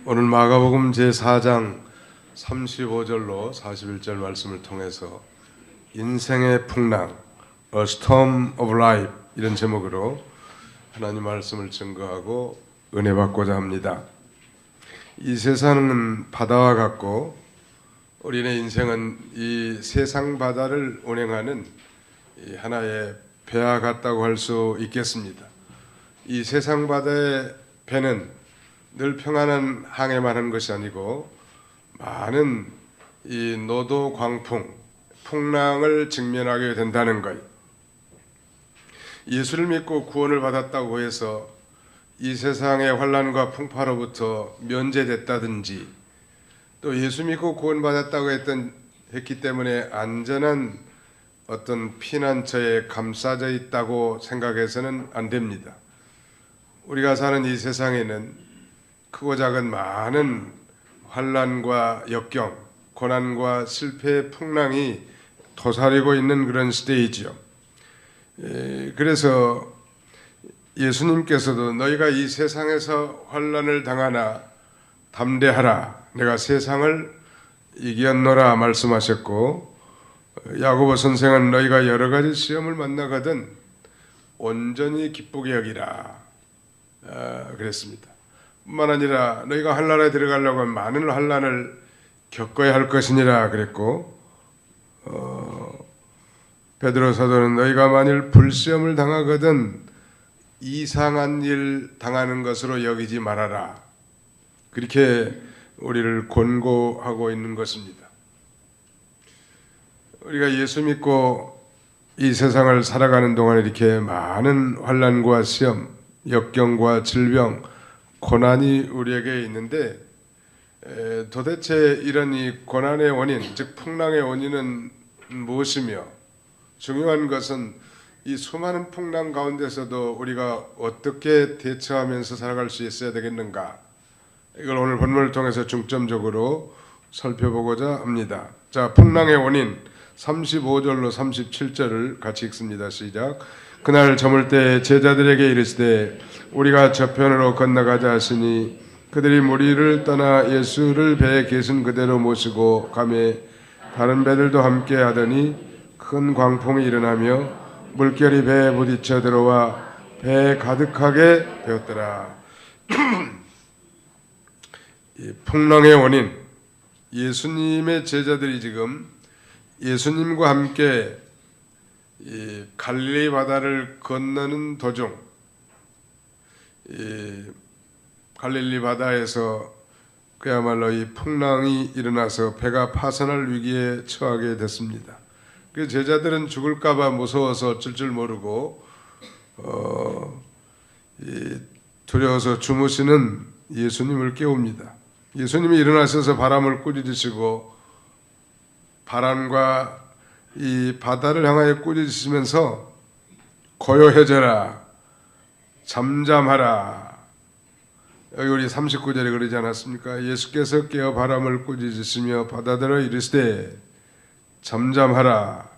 오늘 마가복음 제4장 35절로 41절 말씀을 통해서 인생의 풍랑, A Storm of Life 이런 제목으로 하나님 말씀을 증거하고 은혜 받고자 합니다. 이 세상은 바다와 같고 우리의 인생은 이 세상 바다를 운행하는 하나의 배와 같다고 할 수 있겠습니다. 이 세상 바다의 배는 늘 평안한 항해만 하는 것이 아니고 많은 이 노도, 광풍, 풍랑을 직면하게 된다는 것. 예수를 믿고 구원을 받았다고 해서 이 세상의 환난과 풍파로부터 면제됐다든지 또 예수 믿고 구원받았다고 했기 때문에 안전한 어떤 피난처에 감싸져 있다고 생각해서는 안 됩니다. 우리가 사는 이 세상에는 크고 작은 많은 환난과 역경, 고난과 실패의 풍랑이 도사리고 있는 그런 시대이지요. 그래서 예수님께서도 너희가 이 세상에서 환난을 당하나 담대하라, 내가 세상을 이겼노라 말씀하셨고, 야고보 선생은 너희가 여러 가지 시험을 만나거든 온전히 기쁘게 여기라 그랬습니다. 뿐만 아니라 너희가 환난에 들어가려고 하면 많은 환난을 겪어야 할 것이니라 그랬고, 베드로 사도는 너희가 만일 불시험을 당하거든 이상한 일 당하는 것으로 여기지 말아라, 그렇게 우리를 권고하고 있는 것입니다. 우리가 예수 믿고 이 세상을 살아가는 동안 이렇게 많은 환난과 시험, 역경과 질병, 고난이 우리에게 있는데 도대체 이런 이 고난의 원인, 즉 풍랑의 원인은 무엇이며, 중요한 것은 이 수많은 풍랑 가운데서도 우리가 어떻게 대처하면서 살아갈 수 있어야 되겠는가, 이걸 오늘 본문을 통해서 중점적으로 살펴보고자 합니다. 자, 풍랑의 원인 35절로 37절을 같이 읽습니다. 시작. 그날 저물 때 제자들에게 이르시되 우리가 저편으로 건너가자 하시니 그들이 무리를 떠나 예수를 배에 계신 그대로 모시고 가매 다른 배들도 함께 하더니 큰 광풍이 일어나며 물결이 배에 부딪혀 들어와 배에 가득하게 되었더라. 이 풍랑의 원인, 예수님의 제자들이 지금 예수님과 함께 이 갈릴리 바다를 건너는 도중 이 갈릴리 바다에서 그야말로 이 풍랑이 일어나서 배가 파산할 위기에 처하게 됐습니다. 그 제자들은 죽을까봐 무서워서 어쩔 줄 모르고 두려워서 주무시는 예수님을 깨웁니다. 예수님이 일어나셔서 바람을 꾸짖으시고 바람과 이 바다를 향하여 꾸짖으시면서 고요해져라, 잠잠하라. 여기 우리 39절에 그러지 않았습니까? 예수께서 깨어 바람을 꾸짖으시며 바다들어 이르시되 잠잠하라,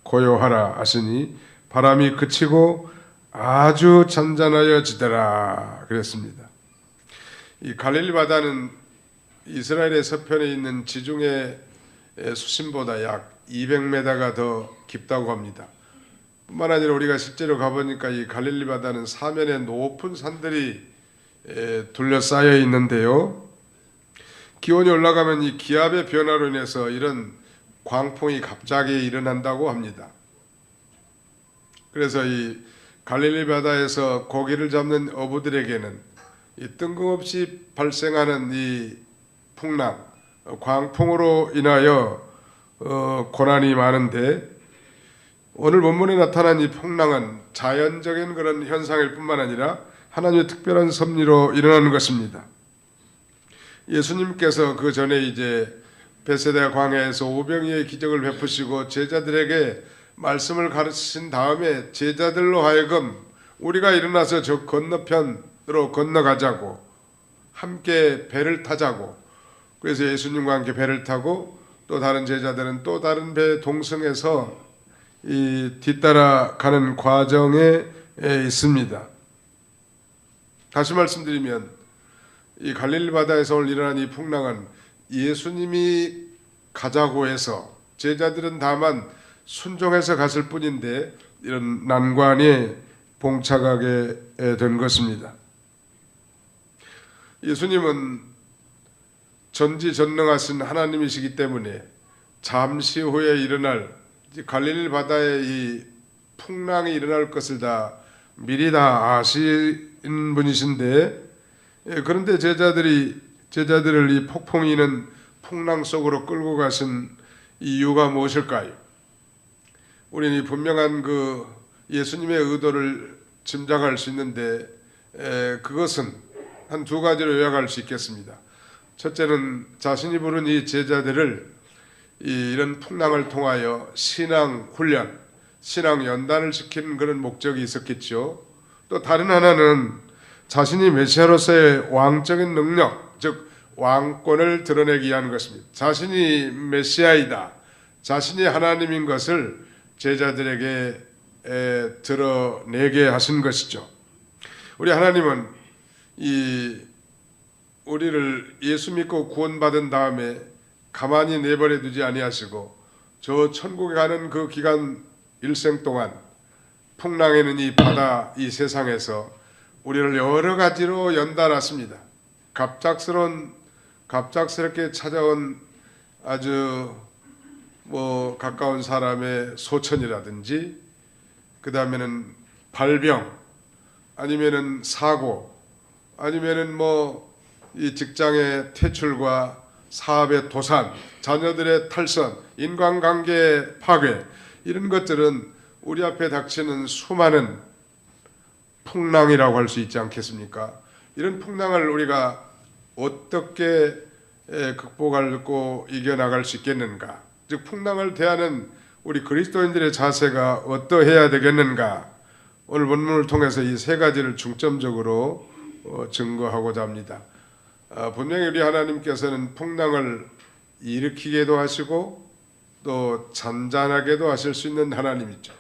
고요하라 하시니 바람이 그치고 아주 잔잔하여지더라 그랬습니다. 이 갈릴리 바다는 이스라엘의 서편에 있는 지중해 수심보다 약 200m가 더 깊다고 합니다. 뿐만 아니라 우리가 실제로 가보니까 이 갈릴리 바다는 사면에 높은 산들이 둘러싸여 있는데요, 기온이 올라가면 이 기압의 변화로 인해서 이런 광풍이 갑자기 일어난다고 합니다. 그래서 이 갈릴리 바다에서 고기를 잡는 어부들에게는 이 뜬금없이 발생하는 이 풍랑, 광풍으로 인하여 고난이 많은데, 오늘 본문에 나타난 이 풍랑은 자연적인 그런 현상일 뿐만 아니라 하나님의 특별한 섭리로 일어나는 것입니다. 예수님께서 그 전에 이제 베세다 광야에서 오병이의 기적을 베푸시고 제자들에게 말씀을 가르치신 다음에 제자들로 하여금 우리가 일어나서 저 건너편으로 건너가자고, 함께 배를 타자고, 그래서 예수님과 함께 배를 타고 또 다른 제자들은 또 다른 배에 동승해서 이 뒤따라 가는 과정에 있습니다. 다시 말씀드리면 이 갈릴리 바다에서 오늘 일어난 이 풍랑은 예수님이 가자고 해서 제자들은 다만 순종해서 갔을 뿐인데 이런 난관에 봉착하게 된 것입니다. 예수님은 전지전능하신 하나님이시기 때문에 잠시 후에 일어날 갈릴리 바다에 이 풍랑이 일어날 것을 다 미리 다 아신 분이신데, 그런데 제자들을 이 폭풍이 는 풍랑 속으로 끌고 가신 이유가 무엇일까요? 우리는 분명한 그 예수님의 의도를 짐작할 수 있는데 그것은 한 두 가지로 요약할 수 있겠습니다. 첫째는 자신이 부른 이 제자들을 이런 풍랑을 통하여 신앙 훈련, 신앙 연단을 시키는 그런 목적이 있었겠죠. 또 다른 하나는 자신이 메시아로서의 왕적인 능력, 즉 왕권을 드러내기 위한 것입니다. 자신이 메시아이다, 자신이 하나님인 것을 제자들에게 드러내게 하신 것이죠. 우리 하나님은 우리를 예수 믿고 구원받은 다음에 가만히 내버려 두지 아니하시고 저 천국에 가는 그 기간 일생 동안 풍랑에는 이 바다 이 세상에서 우리를 여러 가지로 연단하십니다. 갑작스럽게 찾아온 아주 가까운 사람의 소천이라든지, 그 다음에는 발병, 아니면은 사고, 아니면은 이 직장의 퇴출과 사업의 도산, 자녀들의 탈선, 인간관계 파괴, 이런 것들은 우리 앞에 닥치는 수많은 풍랑이라고 할 수 있지 않겠습니까? 이런 풍랑을 우리가 어떻게 극복하고 이겨나갈 수 있겠는가? 즉 풍랑을 대하는 우리 그리스도인들의 자세가 어떠해야 되겠는가? 오늘 본문을 통해서 이 세 가지를 중점적으로 증거하고자 합니다. 분명히 우리 하나님께서는 풍랑을 일으키게도 하시고 또 잔잔하게도 하실 수 있는 하나님이죠.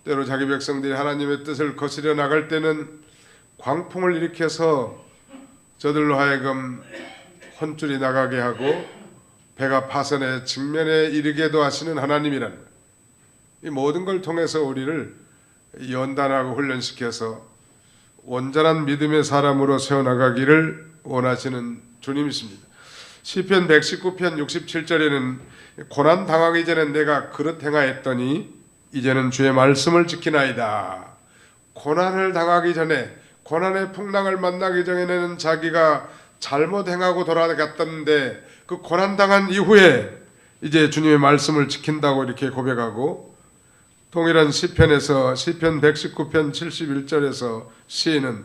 때로 자기 백성들이 하나님의 뜻을 거스려 나갈 때는 광풍을 일으켜서 저들로 하여금 혼쭐이 나가게 하고 배가 파선의 직면에 이르게도 하시는 하나님이라는 거예요. 이 모든 걸 통해서 우리를 연단하고 훈련시켜서 온전한 믿음의 사람으로 세워나가기를 원하시는 주님이십니다. 시편 119편 67절에는 고난 당하기 전에 내가 그릇 행하였더니 이제는 주의 말씀을 지키나이다. 고난을 당하기 전에, 고난의 풍랑을 만나기 전에는 자기가 잘못 행하고 돌아갔던데 그 고난 당한 이후에 이제 주님의 말씀을 지킨다고 이렇게 고백하고, 동일한 시편에서 시편 119편 71절에서 시인은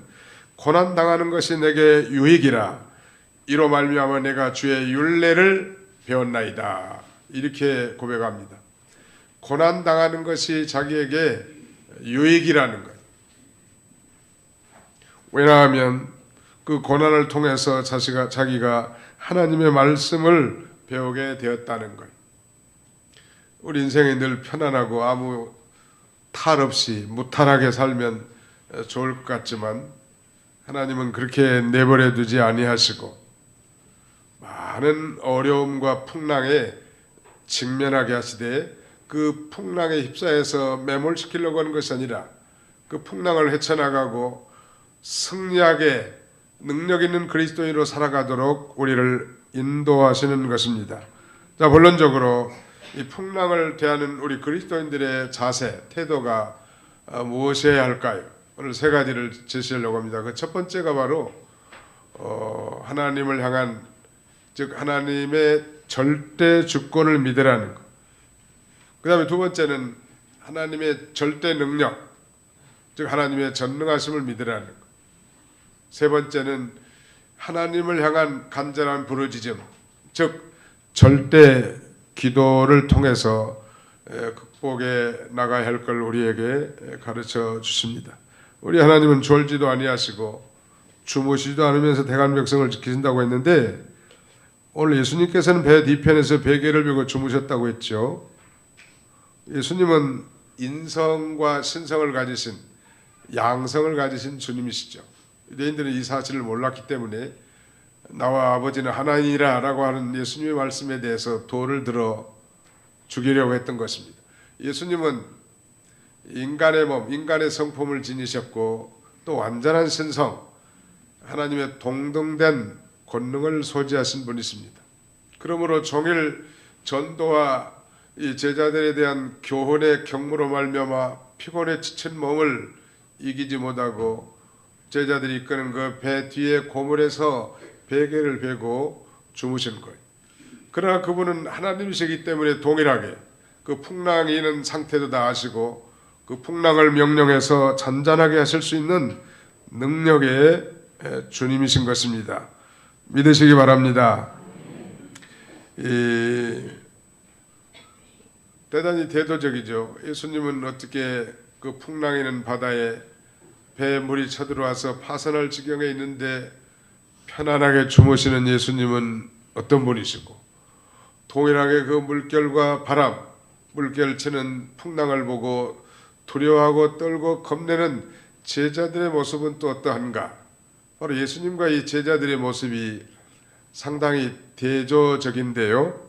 고난 당하는 것이 내게 유익이라 이로 말미암아 내가 주의 율례를 배웠나이다, 이렇게 고백합니다. 고난 당하는 것이 자기에게 유익이라는 거예요. 왜냐하면 그 고난을 통해서 자기가 하나님의 말씀을 배우게 되었다는 거예요. 우리 인생이 늘 편안하고 아무 탈 없이 무탈하게 살면 좋을 것 같지만 하나님은 그렇게 내버려 두지 아니하시고 많은 어려움과 풍랑에 직면하게 하시되 그 풍랑에 휩싸여서 매몰시키려고 하는 것이 아니라 그 풍랑을 헤쳐나가고 승리하게 능력 있는 그리스도인으로 살아가도록 우리를 인도하시는 것입니다. 자, 본론적으로 이 풍랑을 대하는 우리 그리스도인들의 자세, 태도가 무엇이어야 할까요? 오늘 세 가지를 제시하려고 합니다. 그 첫 번째가 바로 하나님을 향한, 즉 하나님의 절대 주권을 믿으라는 것. 그 다음에 두 번째는 하나님의 절대 능력, 즉 하나님의 전능하심을 믿으라는 것. 세 번째는 하나님을 향한 간절한 부르짖음, 즉 절대 기도를 통해서 극복해 나가야 할 걸 우리에게 가르쳐 주십니다. 우리 하나님은 졸지도 아니하시고 주무시지도 않으면서 대간 백성을 지키신다고 했는데, 오늘 예수님께서는 배 뒤편에서 베개를 메고 주무셨다고 했죠. 예수님은 인성과 신성을 가지신, 양성을 가지신 주님이시죠. 유대인들은 이 사실을 몰랐기 때문에 나와 아버지는 하나님이라 라고 하는 예수님의 말씀에 대해서 돌을 들어 죽이려고 했던 것입니다. 예수님은 인간의 몸, 인간의 성품을 지니셨고 또 완전한 신성, 하나님의 동등된 권능을 소지하신 분이십니다. 그러므로 종일 전도와 이 제자들에 대한 교훈의 경무로 말미암아 피곤에 지친 몸을 이기지 못하고 제자들이 이끄는 그 배 뒤에 고물에서 베개를 베고 주무신 거예요. 그러나 그분은 하나님이시기 때문에 동일하게 그 풍랑이 있는 상태도 다 아시고 그 풍랑을 명령해서 잔잔하게 하실 수 있는 능력의 주님이신 것입니다. 믿으시기 바랍니다. 대단히 대도적이죠. 예수님은 어떻게 그 풍랑이 있는 바다에 배에 물이 쳐들어와서 파선할 지경에 있는데 편안하게 주무시는 예수님은 어떤 분이시고 동일하게 그 물결과 바람, 물결 치는 풍랑을 보고 두려워하고 떨고 겁내는 제자들의 모습은 또 어떠한가? 바로 예수님과 이 제자들의 모습이 상당히 대조적인데요.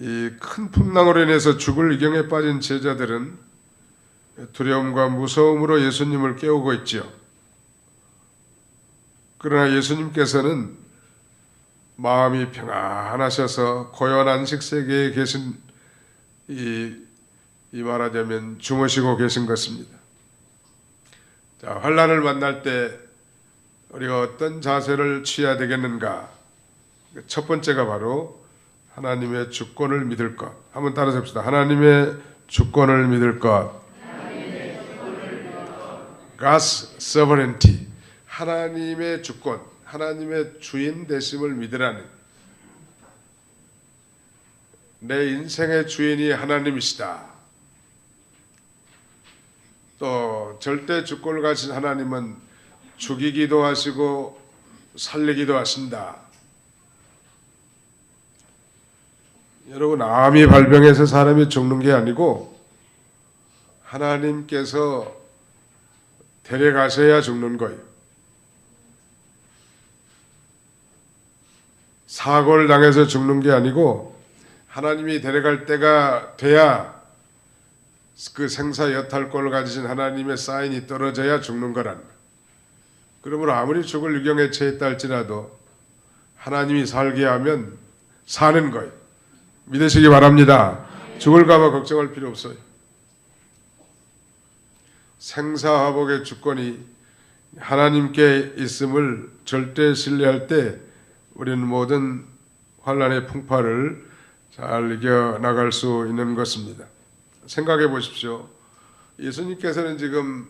이 큰 풍랑으로 인해서 죽을 위경에 빠진 제자들은 두려움과 무서움으로 예수님을 깨우고 있지요. 그러나 예수님께서는 마음이 평안하셔서 고요한 안식 세계에 계신 이 말하자면 주무시고 계신 것입니다. 자, 환난을 만날 때 우리가 어떤 자세를 취해야 되겠는가? 첫 번째가 바로 하나님의 주권을 믿을 것. 한번 따라서 합시다. 하나님의 주권을 믿을 것. God's sovereignty. 하나님의 주권, 하나님의 주인 되심을 믿으라는, 내 인생의 주인이 하나님이시다. 또 절대 주권을 가진 하나님은 죽이기도 하시고 살리기도 하신다. 여러분, 암이 발병해서 사람이 죽는 게 아니고 하나님께서 데려가셔야 죽는 거예요. 사고를 당해서 죽는 게 아니고 하나님이 데려갈 때가 돼야 그 생사 여탈권을 가지신 하나님의 사인이 떨어져야 죽는 거란. 그러므로 아무리 죽을 위경에 처했다 할지라도 하나님이 살게 하면 사는 거예요. 믿으시기 바랍니다. 죽을까 봐 걱정할 필요 없어요. 생사화복의 주권이 하나님께 있음을 절대 신뢰할 때 우리는 모든 환난의 풍파를 잘 이겨나갈 수 있는 것입니다. 생각해 보십시오. 예수님께서는 지금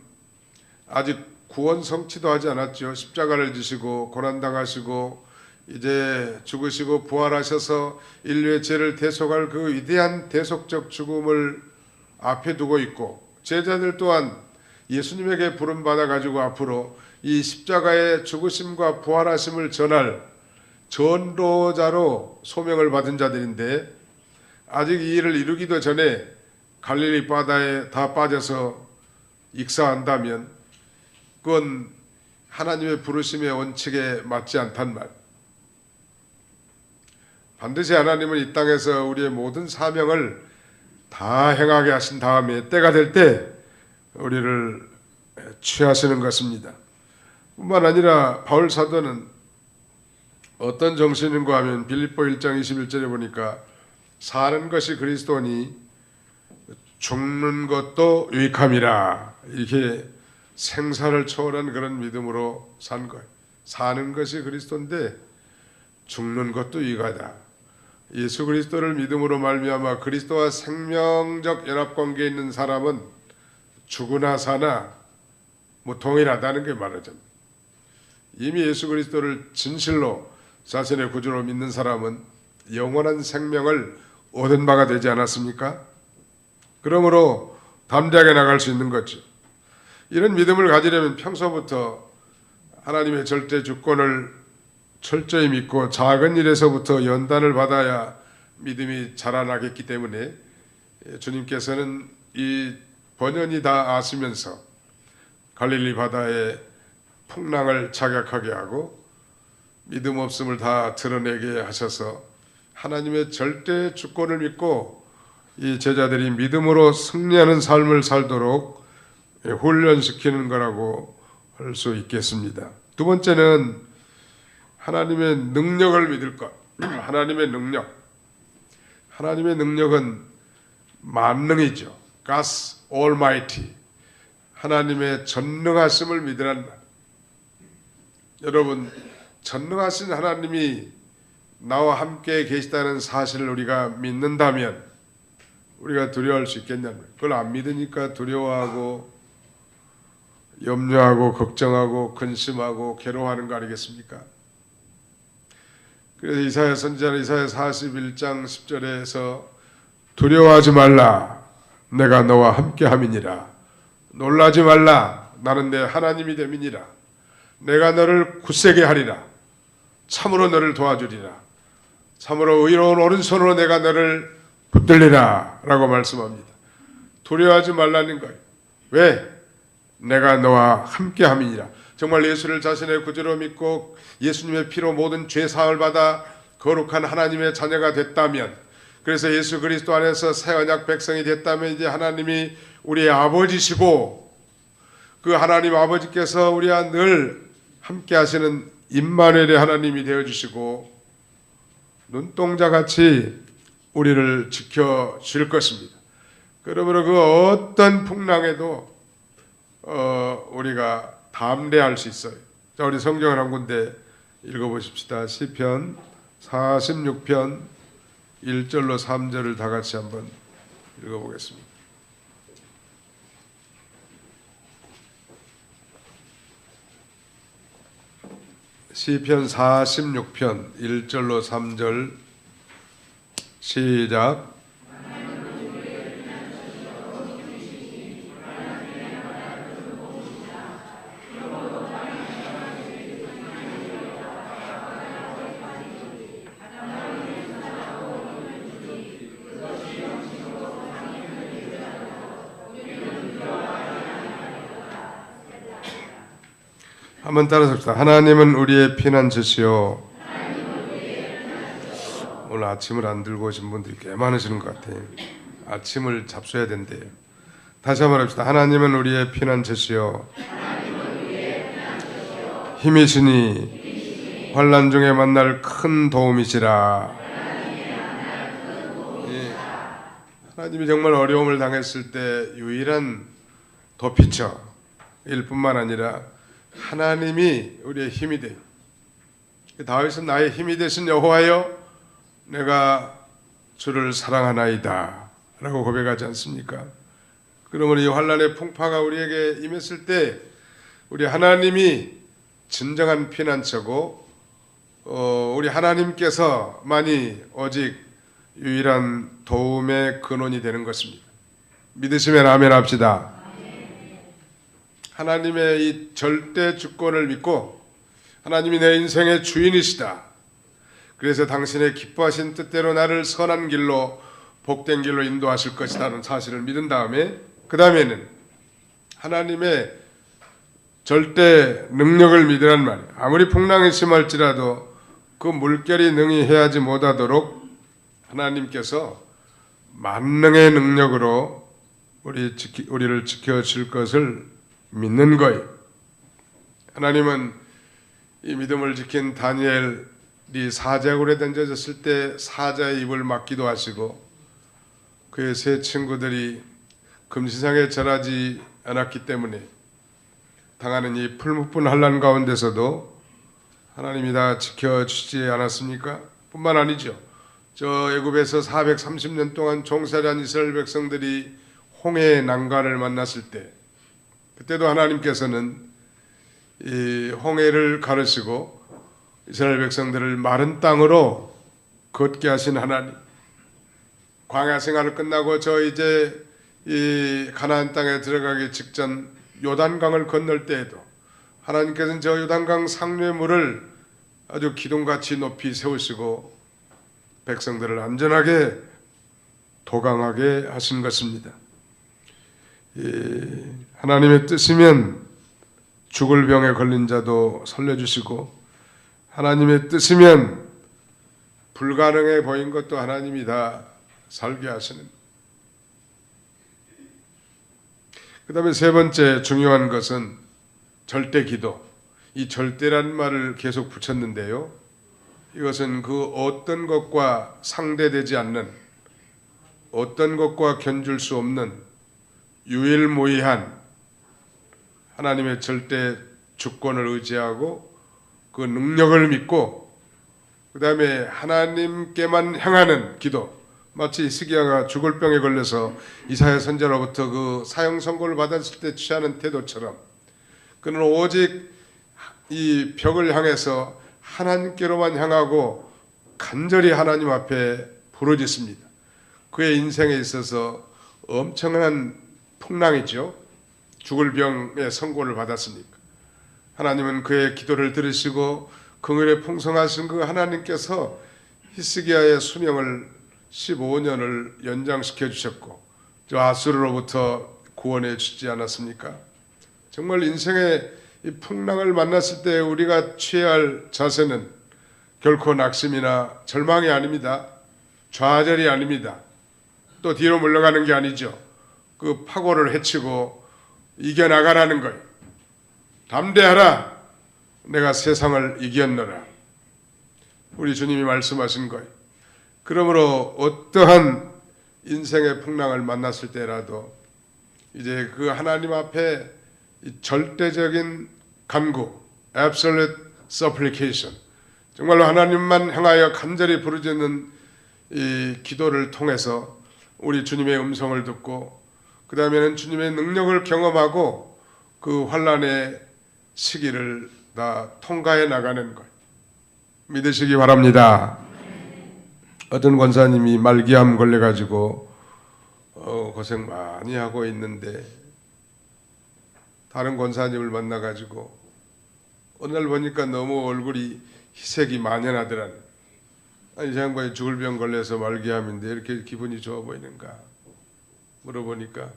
아직 구원 성취도 하지 않았죠. 십자가를 지시고 고난당하시고 이제 죽으시고 부활하셔서 인류의 죄를 대속할 그 위대한 대속적 죽음을 앞에 두고 있고, 제자들 또한 예수님에게 부름받아 가지고 앞으로 이 십자가의 죽으심과 부활하심을 전할 전도자로 소명을 받은 자들인데, 아직 이 일을 이루기도 전에 갈릴리 바다에 다 빠져서 익사한다면 그건 하나님의 부르심의 원칙에 맞지 않단 말. 반드시 하나님은 이 땅에서 우리의 모든 사명을 다 행하게 하신 다음에 때가 될 때 우리를 취하시는 것입니다. 뿐만 아니라 바울 사도는 어떤 정신인가 하면 빌립보 1장 21절에 보니까 사는 것이 그리스도니 죽는 것도 유익함이라, 이렇게 생사를 초월한 그런 믿음으로 산 거예요. 사는 것이 그리스도인데 죽는 것도 유익하다. 예수 그리스도를 믿음으로 말미암아 그리스도와 생명적 연합관계에 있는 사람은 죽으나 사나 동일하다는 게 말하자면, 이미 예수 그리스도를 진실로 자신의 구주로 믿는 사람은 영원한 생명을 얻은 바가 되지 않았습니까? 그러므로 담대하게 나갈 수 있는 거죠. 이런 믿음을 가지려면 평소부터 하나님의 절대 주권을 철저히 믿고 작은 일에서부터 연단을 받아야 믿음이 자라나겠기 때문에 주님께서는 이 번연히 다 아시면서 갈릴리 바다에 풍랑을 자격하게 하고 믿음 없음을 다 드러내게 하셔서 하나님의 절대 주권을 믿고 이 제자들이 믿음으로 승리하는 삶을 살도록 훈련시키는 거라고 할 수 있겠습니다. 두 번째는 하나님의 능력을 믿을 것. 하나님의 능력. 하나님의 능력은 만능이죠. God's Almighty. 하나님의 전능하심을 믿으란 말. 여러분, 전능하신 하나님이 나와 함께 계시다는 사실을 우리가 믿는다면 우리가 두려워할 수 있겠냐면, 그걸 안 믿으니까 두려워하고 염려하고 걱정하고 근심하고 괴로워하는 거 아니겠습니까? 그래서 이사야 선지자 이사야 41장 10절에서 두려워하지 말라, 내가 너와 함께함이니라. 놀라지 말라, 나는 내 하나님이 됨이니라. 내가 너를 굳세게 하리라. 참으로 너를 도와주리라. 참으로 의로운 오른손으로 내가 너를 붙들리라 라고 말씀합니다. 두려워하지 말라는 거예요. 왜? 내가 너와 함께함이니라. 정말 예수를 자신의 구주로 믿고 예수님의 피로 모든 죄 사함을 받아 거룩한 하나님의 자녀가 됐다면, 그래서 예수 그리스도 안에서 새 언약 백성이 됐다면 이제 하나님이 우리의 아버지시고 그 하나님 아버지께서 우리와 늘 함께 하시는 임마누엘의 하나님이 되어주시고 눈동자같이 우리를 지켜줄 것입니다. 그러므로 그 어떤 풍랑에도 우리가 담대할 수 있어요. 자, 우리 성경을 한 군데 읽어보십시다. 시편 46편 1절로 3절을 다 같이 한번 읽어보겠습니다. 시편 46편 1절로 3절 시작. 한번 따라서 합시다. 하나님은 우리의 피난처시요. 오늘 아침을 안 들고 오신 분들이 꽤 많으시는 것 같아요. 아침을 잡숴야 된대요. 다시 한번 합시다. 하나님은 우리의 피난처시요. 힘이시니 환난 중에 만날 큰 도움이시라. 예. 하나님이 정말 어려움을 당했을 때 유일한 도피처일 뿐만 아니라 하나님이 우리의 힘이 돼요. 다윗은 나의 힘이 되신 여호와여, 내가 주를 사랑하나이다 라고 고백하지 않습니까? 그러면 이 환난의 풍파가 우리에게 임했을 때 우리 하나님이 진정한 피난처고 우리 하나님께서만이 오직 유일한 도움의 근원이 되는 것입니다. 믿으시면 아멘 합시다. 하나님의 이 절대 주권을 믿고 하나님이 내 인생의 주인이시다. 그래서 당신의 기뻐하신 뜻대로 나를 선한 길로 복된 길로 인도하실 것이라는 사실을 믿은 다음에 그 다음에는 하나님의 절대 능력을 믿으란 말이에요. 아무리 풍랑이 심할지라도 그 물결이 능히 해하지 못하도록 하나님께서 만능의 능력으로 우리를 지켜줄 것을 믿는 거예요. 하나님은 이 믿음을 지킨 다니엘이 사자굴에 던져졌을 때 사자의 입을 막기도 하시고 그의 세 친구들이 금시상에 절하지 않았기 때문에 당하는 이 풀무분 환난 가운데서도 하나님이 다 지켜주지 않았습니까? 뿐만 아니죠. 저 애굽에서 430년 동안 종살이한 이스라엘 백성들이 홍해의 난간을 만났을 때 그때도 하나님께서는 이 홍해를 가르시고 이스라엘 백성들을 마른 땅으로 걷게 하신 하나님, 광야 생활을 끝나고 저 이제 이 가나안 땅에 들어가기 직전 요단강을 건널 때에도 하나님께서는 저 요단강 상류의 물을 아주 기둥같이 높이 세우시고 백성들을 안전하게 도강하게 하신 것입니다. 하나님의 뜻이면 죽을 병에 걸린 자도 살려주시고 하나님의 뜻이면 불가능해 보인 것도 하나님이 다 살게 하시는. 그 다음에 세 번째 중요한 것은 절대 기도. 이 절대란 말을 계속 붙였는데요. 이것은 그 어떤 것과 상대되지 않는, 어떤 것과 견줄 수 없는 유일무이한 하나님의 절대 주권을 의지하고 그 능력을 믿고 그 다음에 하나님께만 향하는 기도. 마치 히스기야가 죽을 병에 걸려서 이사야 선지자로부터 그 사형 선고를 받았을 때 취하는 태도처럼 그는 오직 이 벽을 향해서 하나님께로만 향하고 간절히 하나님 앞에 부르짖습니다. 그의 인생에 있어서 엄청난 풍랑이죠. 죽을 병의 선고를 받았으니까. 하나님은 그의 기도를 들으시고 긍휼에 풍성하신 그 하나님께서 히스기야의 수명을 15년을 연장시켜 주셨고 저 아수르로부터 구원해 주지 않았습니까? 정말 인생의 이 풍랑을 만났을 때 우리가 취해야 할 자세는 결코 낙심이나 절망이 아닙니다. 좌절이 아닙니다. 또 뒤로 물러가는 게 아니죠. 그 파고를 헤치고 이겨나가라는 거예요. 담대하라. 내가 세상을 이겼노라. 우리 주님이 말씀하신 거예요. 그러므로 어떠한 인생의 풍랑을 만났을 때라도 이제 그 하나님 앞에 절대적인 간구, absolute supplication, 정말로 하나님만 향하여 간절히 부르짖는 이 기도를 통해서 우리 주님의 음성을 듣고 그 다음에는 주님의 능력을 경험하고 그 환난의 시기를 다 통과해 나가는 것 믿으시기 바랍니다. 어떤 권사님이 말기암 걸려가지고 고생 많이 하고 있는데 다른 권사님을 만나가지고 어느 날 보니까 너무 얼굴이 희색이 만연하더라는. 아니 이 양반이 죽을 병 걸려서 말기암인데 이렇게 기분이 좋아 보이는가 물어보니까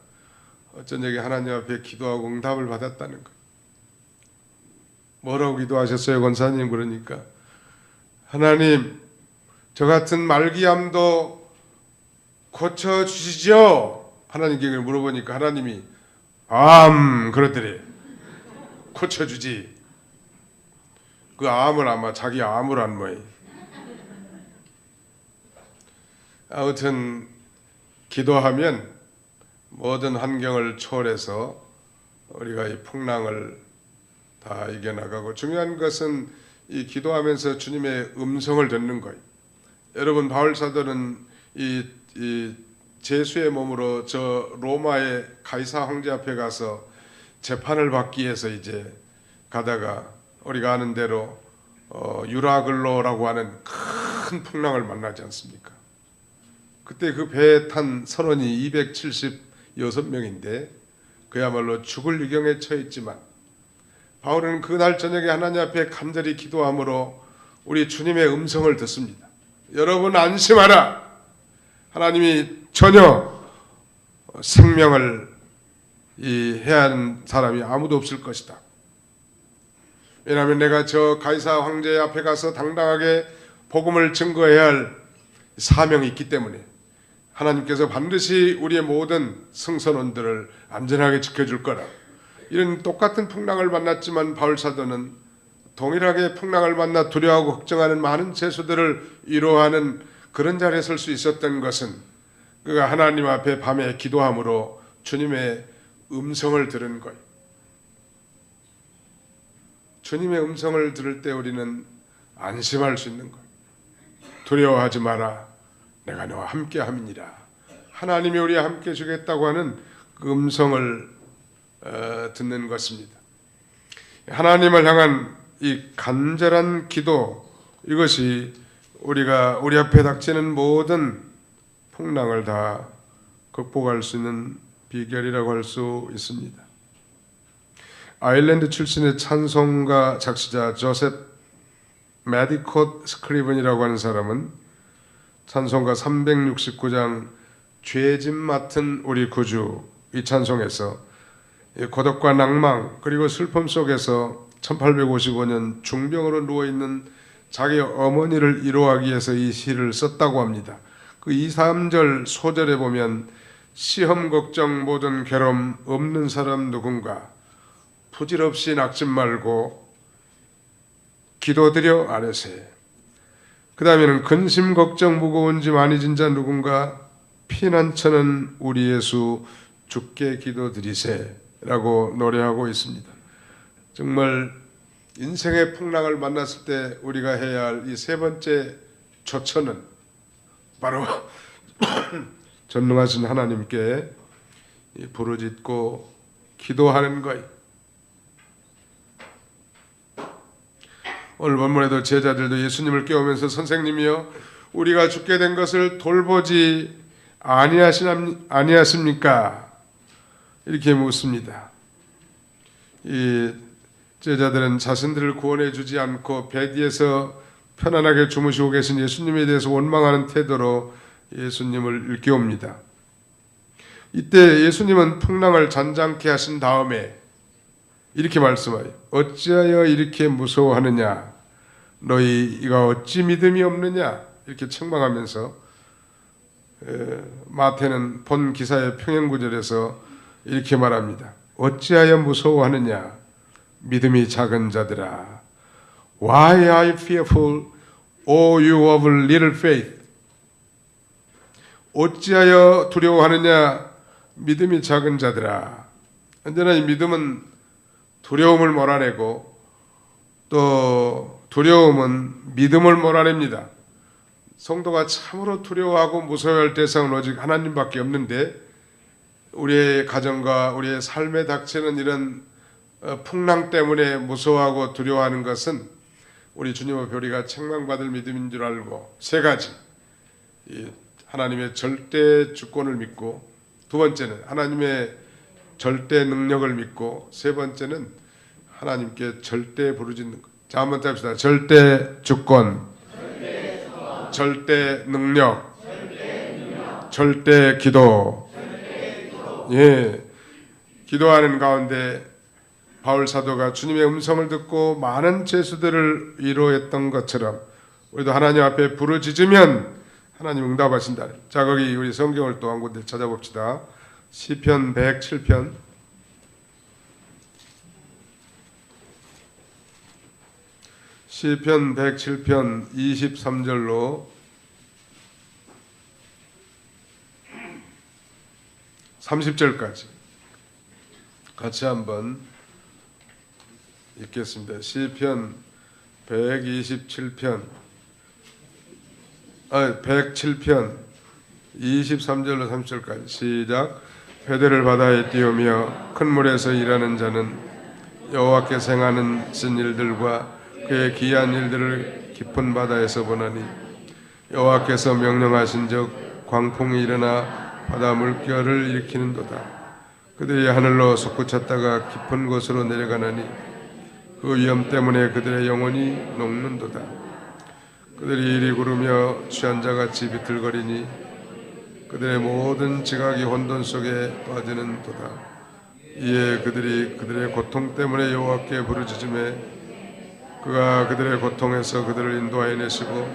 어쩐지 하나님 앞에 기도하고 응답을 받았다는 거. 뭐라고 기도하셨어요 권사님? 그러니까 하나님 저 같은 말기암도 고쳐주시죠. 하나님께 물어보니까 하나님이 그러더래. 고쳐주지. 그 암을 아마 자기 암을 한 모양. 아무튼 기도하면 모든 환경을 초월해서 우리가 이 풍랑을 다 이겨나가고 중요한 것은 이 기도하면서 주님의 음성을 듣는 거예요. 여러분 바울 사도는 이 제수의 몸으로 저 로마의 가이사 황제 앞에 가서 재판을 받기 위해서 이제 가다가 우리가 아는 대로 유라글로라고 하는 큰 풍랑을 만나지 않습니까? 그때 그 배에 탄 선원이 276명인데 그야말로 죽을 지경에 처했지만 바울은 그날 저녁에 하나님 앞에 간절히 기도함으로 우리 주님의 음성을 듣습니다. 여러분 안심하라. 하나님이 전혀 생명을 해한 사람이 아무도 없을 것이다. 왜냐하면 내가 저 가이사 황제 앞에 가서 당당하게 복음을 증거해야 할 사명이 있기 때문에 하나님께서 반드시 우리의 모든 승선원들을 안전하게 지켜줄 거라. 이런 똑같은 풍랑을 만났지만 바울 사도는 동일하게 풍랑을 만나 두려워하고 걱정하는 많은 죄수들을 위로하는 그런 자리에 설 수 있었던 것은 그가 하나님 앞에 밤에 기도함으로 주님의 음성을 들은 거예요. 주님의 음성을 들을 때 우리는 안심할 수 있는 거예요. 두려워하지 마라. 내가 너와 함께 함이니라. 하나님이 우리와 함께 주겠다고 하는 그 음성을 듣는 것입니다. 하나님을 향한 이 간절한 기도, 이것이 우리가 우리 앞에 닥치는 모든 풍랑을 다 극복할 수 있는 비결이라고 할 수 있습니다. 아일랜드 출신의 찬송가 작시자 조셉 메디콧 스크리븐이라고 하는 사람은 찬송가 369장 죄짐 맡은 우리 구주 이 찬송에서 고독과 낭망 그리고 슬픔 속에서 1855년 중병으로 누워있는 자기 어머니를 위로하기 위해서 이 시를 썼다고 합니다. 그 2, 3절 소절에 보면 시험 걱정 모든 괴로움 없는 사람 누군가 부질없이 낙심 말고 기도드려 아뢰세. 그 다음에는 근심 걱정 무거운 짐 많이 진 자 누군가 피난처는 우리 예수 주께 기도드리세 라고 노래하고 있습니다. 정말 인생의 풍랑을 만났을 때 우리가 해야 할 이 세 번째 조처는 바로 전능하신 하나님께 부르짖고 기도하는 것. 오늘 본문에도 제자들도 예수님을 깨우면서 선생님이여 우리가 죽게 된 것을 돌보지 아니하십니까? 이렇게 묻습니다. 이 제자들은 자신들을 구원해 주지 않고 배디에서 편안하게 주무시고 계신 예수님에 대해서 원망하는 태도로 예수님을 일깨웁니다. 이때 예수님은 풍랑을 잔잔케 하신 다음에 이렇게 말씀하여 어찌하여 이렇게 무서워하느냐 너희가 어찌 믿음이 없느냐 이렇게 책망하면서 마태는 본 기사의 평행구절에서 이렇게 말합니다. 어찌하여 무서워하느냐 믿음이 작은 자들아 Why are you fearful, O you of little faith? 어찌하여 두려워하느냐 믿음이 작은 자들아. 언제나 이 믿음은 두려움을 몰아내고 또 두려움은 믿음을 몰아냅니다. 성도가 참으로 두려워하고 무서워할 대상은 오직 하나님밖에 없는데 우리의 가정과 우리의 삶에 닥치는 이런 풍랑 때문에 무서워하고 두려워하는 것은 우리 주님 앞에 우리가 책망받을 믿음인 줄 알고 세 가지 하나님의 절대 주권을 믿고 두 번째는 하나님의 절대 능력을 믿고 세 번째는 하나님께 절대 부르짖는 것. 자, 한번 봅시다. 절대 주권, 절대 능력, 절대 기도. 예, 기도하는 가운데 바울 사도가 주님의 음성을 듣고 많은 죄수들을 위로했던 것처럼 우리도 하나님 앞에 부르짖으면 하나님 응답하신다. 자, 거기 우리 성경을 또 한 군데 찾아봅시다. 시편 107편 시편 107편 23절로 30절까지 같이 한번 읽겠습니다. 시편 107편 23절로 30절까지 시작. 회대를 바다에 띄우며 큰 물에서 일하는 자는 여호와께서 행하는 쓴 일들과 그의 기이한 일들을 깊은 바다에서 보나니 여호와께서 명령하신즉 광풍이 일어나 바다 물결을 일으키는도다. 그들이 하늘로 솟구쳤다가 깊은 곳으로 내려가나니 그 위험 때문에 그들의 영혼이 녹는도다. 그들이 이리 구르며 취한 자같이 비틀거리니 그들의 모든 지각이 혼돈 속에 빠지는도다. 이에 그들이 그들의 고통 때문에 여호와께 부르짖으매 그가 그들의 고통에서 그들을 인도하여 내시고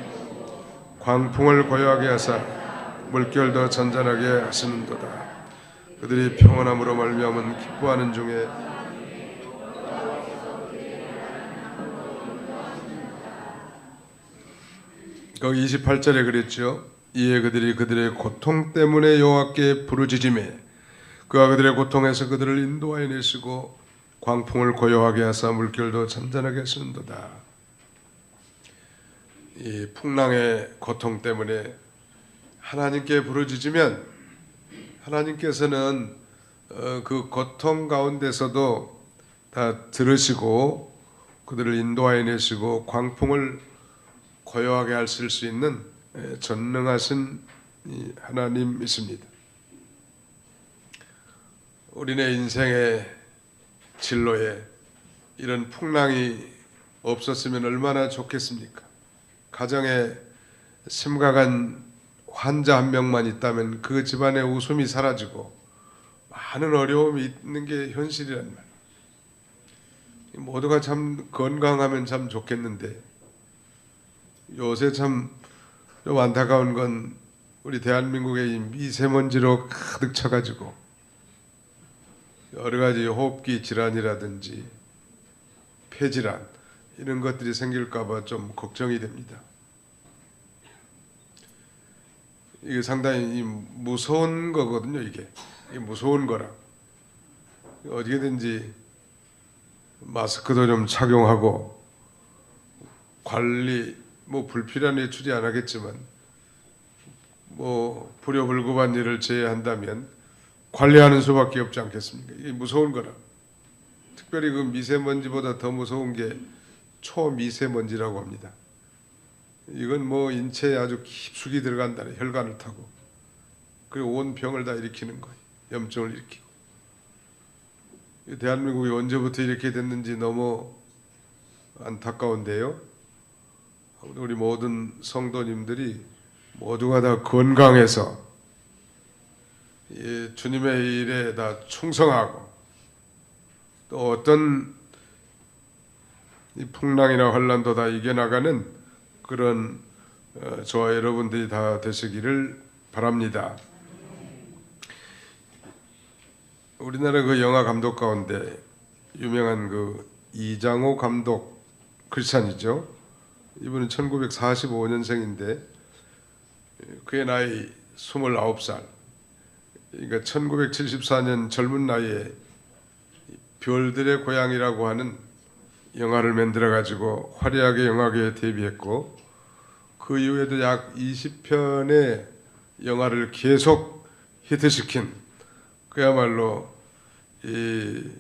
광풍을 고요하게 하사 물결도 잔잔하게 하시는도다. 그들이 평온함으로 말미암은 기뻐하는 중에 거기 28절에 그랬죠. 이에 그들이 그들의 고통 때문에 여호와께 부르짖으매 그가 그들의 고통에서 그들을 인도하여 내시고 광풍을 고요하게 하사 물결도 잔잔하게 하시는도다. 이 풍랑의 고통 때문에 하나님께 부르짖으면 하나님께서는 그 고통 가운데서도 다 들으시고 그들을 인도하여 내시고 광풍을 고요하게 하실 수 있는 전능하신 하나님이십니다. 우리네 인생의 진로에 이런 풍랑이 없었으면 얼마나 좋겠습니까? 가정에 심각한 환자 한 명만 있다면 그 집안의 웃음이 사라지고 많은 어려움이 있는 게 현실이란 말이에요. 모두가 참 건강하면 참 좋겠는데 요새 참 좀 안타까운 건 우리 대한민국의 이 미세먼지로 가득 차가지고 여러 가지 호흡기 질환이라든지 폐질환 이런 것들이 생길까 봐 좀 걱정이 됩니다. 이게 상당히 무서운 거거든요. 이게 무서운 거라 어떻게든지 마스크도 좀 착용하고 관리 뭐 불필요한 외출이 안 하겠지만 뭐 불효불급한 일을 제외한다면 관리하는 수밖에 없지 않겠습니까? 이게 무서운 거라. 특별히 그 미세먼지보다 더 무서운 게 초미세먼지라고 합니다. 이건 뭐 인체에 아주 깊숙이 들어간다는 혈관을 타고 그리고 온 병을 다 일으키는 거예요. 염증을 일으키고. 대한민국이 언제부터 이렇게 됐는지 너무 안타까운데요. 우리 모든 성도님들이 모두가 다 건강해서 주님의 일에 다 충성하고 또 어떤 이 풍랑이나 환란도 다 이겨나가는 그런 저와 여러분들이 다 되시기를 바랍니다. 우리나라 그 영화 감독 가운데 유명한 그 이장호 감독 크리스찬이죠. 이분은 1945년생인데 그의 나이 29살. 그러니까 1974년 젊은 나이에 별들의 고향이라고 하는 영화를 만들어 가지고 화려하게 영화계에 데뷔했고 그 이후에도 약 20편의 영화를 계속 히트시킨 그야말로 이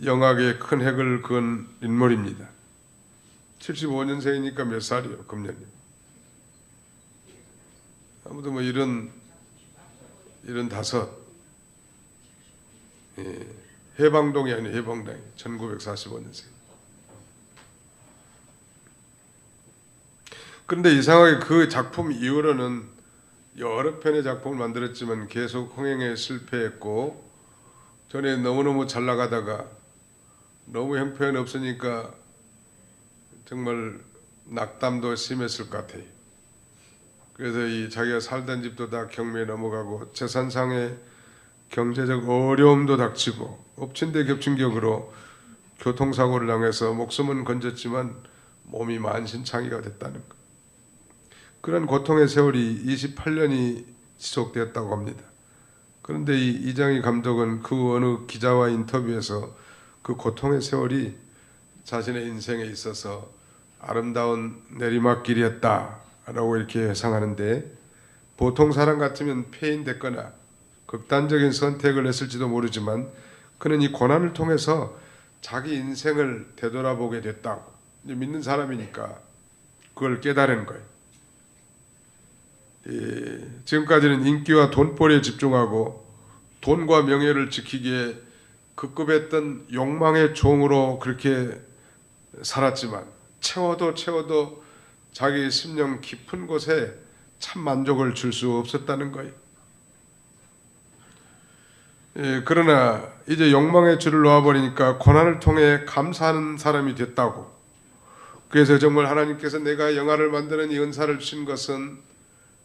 영화계에 큰 획을 그은 인물입니다. 75년생이니까 몇 살이요? 금년이. 아무튼 뭐 이런 다섯. 해방동이 아니에요. 해방동이 1945년생. 그런데 이상하게 그 작품 이후로는 여러 편의 작품을 만들었지만 계속 흥행에 실패했고 전에 너무너무 잘 나가다가 너무 형편이 없으니까 정말 낙담도 심했을 것 같아요. 그래서 이 자기가 살던 집도 다 경매에 넘어가고 재산상의 경제적 어려움도 닥치고 엎친 데 겹친 격으로 교통사고를 당해서 목숨은 건졌지만 몸이 만신창이가 됐다는 것. 그런 고통의 세월이 28년이 지속되었다고 합니다. 그런데 이 이장희 감독은 그 어느 기자와 인터뷰에서 그 고통의 세월이 자신의 인생에 있어서 아름다운 내리막길이었다라고 이렇게 회상하는데 보통 사람 같으면 폐인됐거나 극단적인 선택을 했을지도 모르지만 그는 이 고난을 통해서 자기 인생을 되돌아보게 됐다고 믿는 사람이니까 그걸 깨달은 거예요. 지금까지는 인기와 돈벌이에 집중하고 돈과 명예를 지키기에 급급했던 욕망의 종으로 그렇게 살았지만 채워도 자기 심령 깊은 곳에 참 만족을 줄 수 없었다는 거예요. 그러나 이제 욕망의 줄을 놓아버리니까 고난을 통해 감사하는 사람이 됐다고. 그래서 정말 하나님께서 내가 영화를 만드는 이 은사를 주신 것은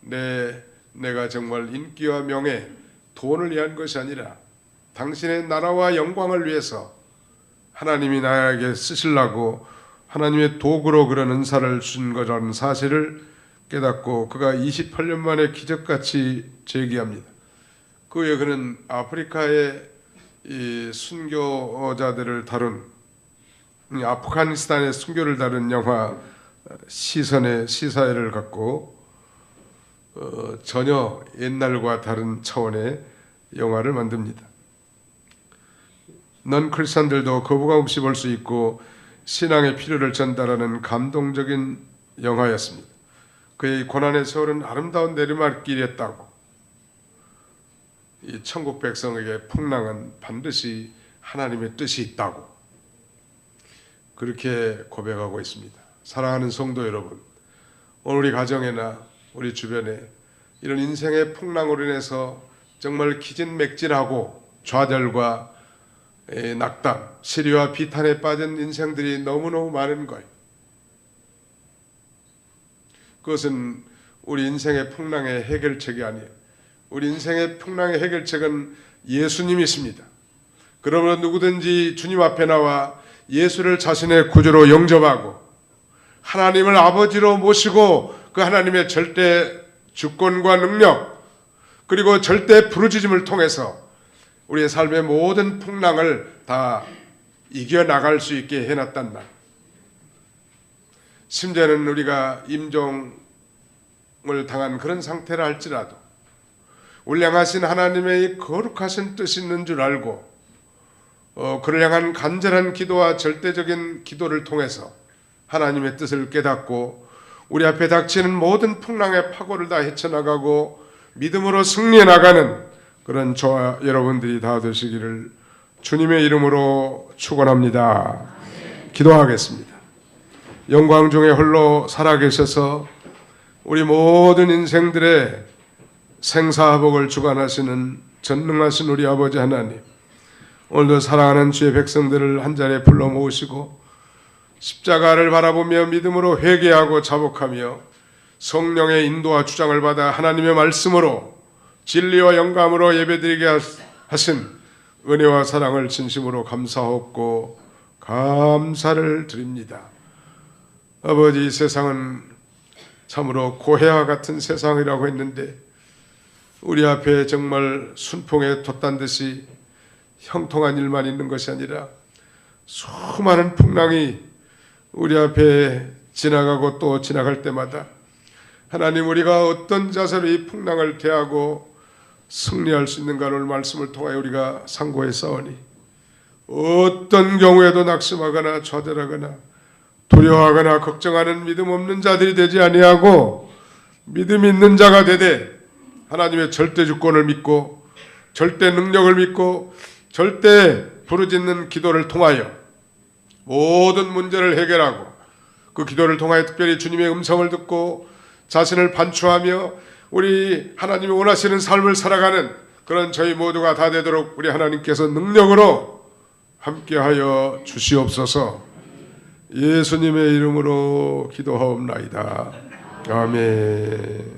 내가 정말 인기와 명예, 돈을 위한 것이 아니라 당신의 나라와 영광을 위해서 하나님이 나에게 쓰시려고 하나님의 도구로 그런 은사를 주신 거라는 사실을 깨닫고 그가 28년 만에 기적같이 재기합니다. 그 후에 그는 아프리카의 이 순교자들을 다룬 아프가니스탄의 순교를 다룬 영화 시선의 시사회를 갖고 전혀 옛날과 다른 차원의 영화를 만듭니다. 넌 크리스찬들도 거부감 없이 볼 수 있고 신앙의 필요를 전달하는 감동적인 영화였습니다. 그의 고난의 세월은 아름다운 내리막길이었다고. 이 천국 백성에게 풍랑은 반드시 하나님의 뜻이 있다고 그렇게 고백하고 있습니다. 사랑하는 성도 여러분, 오늘 우리 가정에나 우리 주변에 이런 인생의 풍랑으로 인해서 정말 기진맥진하고 좌절과 낙담, 시리와 비탄에 빠진 인생들이 너무너무 많은 거예요. 그것은 우리 인생의 풍랑의 해결책이 아니에요. 우리 인생의 풍랑의 해결책은 예수님이십니다. 그러므로 누구든지 주님 앞에 나와 예수를 자신의 구주로 영접하고 하나님을 아버지로 모시고 그 하나님의 절대 주권과 능력 그리고 절대 부르짖음을 통해서 우리의 삶의 모든 풍랑을 다 이겨나갈 수 있게 해놨단 말. 심지어는 우리가 임종을 당한 그런 상태라 할지라도 우리를 향하신 하나님의 거룩하신 뜻이 있는 줄 알고 그를 향한 간절한 기도와 절대적인 기도를 통해서 하나님의 뜻을 깨닫고 우리 앞에 닥치는 모든 풍랑의 파고를 다 헤쳐나가고 믿음으로 승리해 나가는 그런 저와 여러분들이 다 되시기를 주님의 이름으로 축원합니다. 기도하겠습니다. 영광 중에 홀로 살아계셔서 우리 모든 인생들의 생사화복을 주관하시는 전능하신 우리 아버지 하나님, 오늘도 사랑하는 주의 백성들을 한자리에 불러 모으시고 십자가를 바라보며 믿음으로 회개하고 자복하며 성령의 인도와 주장을 받아 하나님의 말씀으로 진리와 영감으로 예배드리게 하신 은혜와 사랑을 진심으로 감사하고 감사를 드립니다. 아버지, 이 세상은 참으로 고해와 같은 세상이라고 했는데 우리 앞에 정말 순풍에 돛단 듯이 형통한 일만 있는 것이 아니라 수많은 풍랑이 우리 앞에 지나가고 또 지나갈 때마다 하나님, 우리가 어떤 자세로 이 풍랑을 대하고 승리할 수 있는가를 말씀을 통하여 우리가 상고했사오니 어떤 경우에도 낙심하거나 좌절하거나 두려워하거나 걱정하는 믿음 없는 자들이 되지 아니하고 믿음 있는 자가 되되 하나님의 절대 주권을 믿고 절대 능력을 믿고 절대 부르짖는 기도를 통하여 모든 문제를 해결하고 그 기도를 통하여 특별히 주님의 음성을 듣고 자신을 반추하며 우리 하나님이 원하시는 삶을 살아가는 그런 저희 모두가 다 되도록 우리 하나님께서 능력으로 함께하여 주시옵소서. 예수님의 이름으로 기도하옵나이다. 아멘.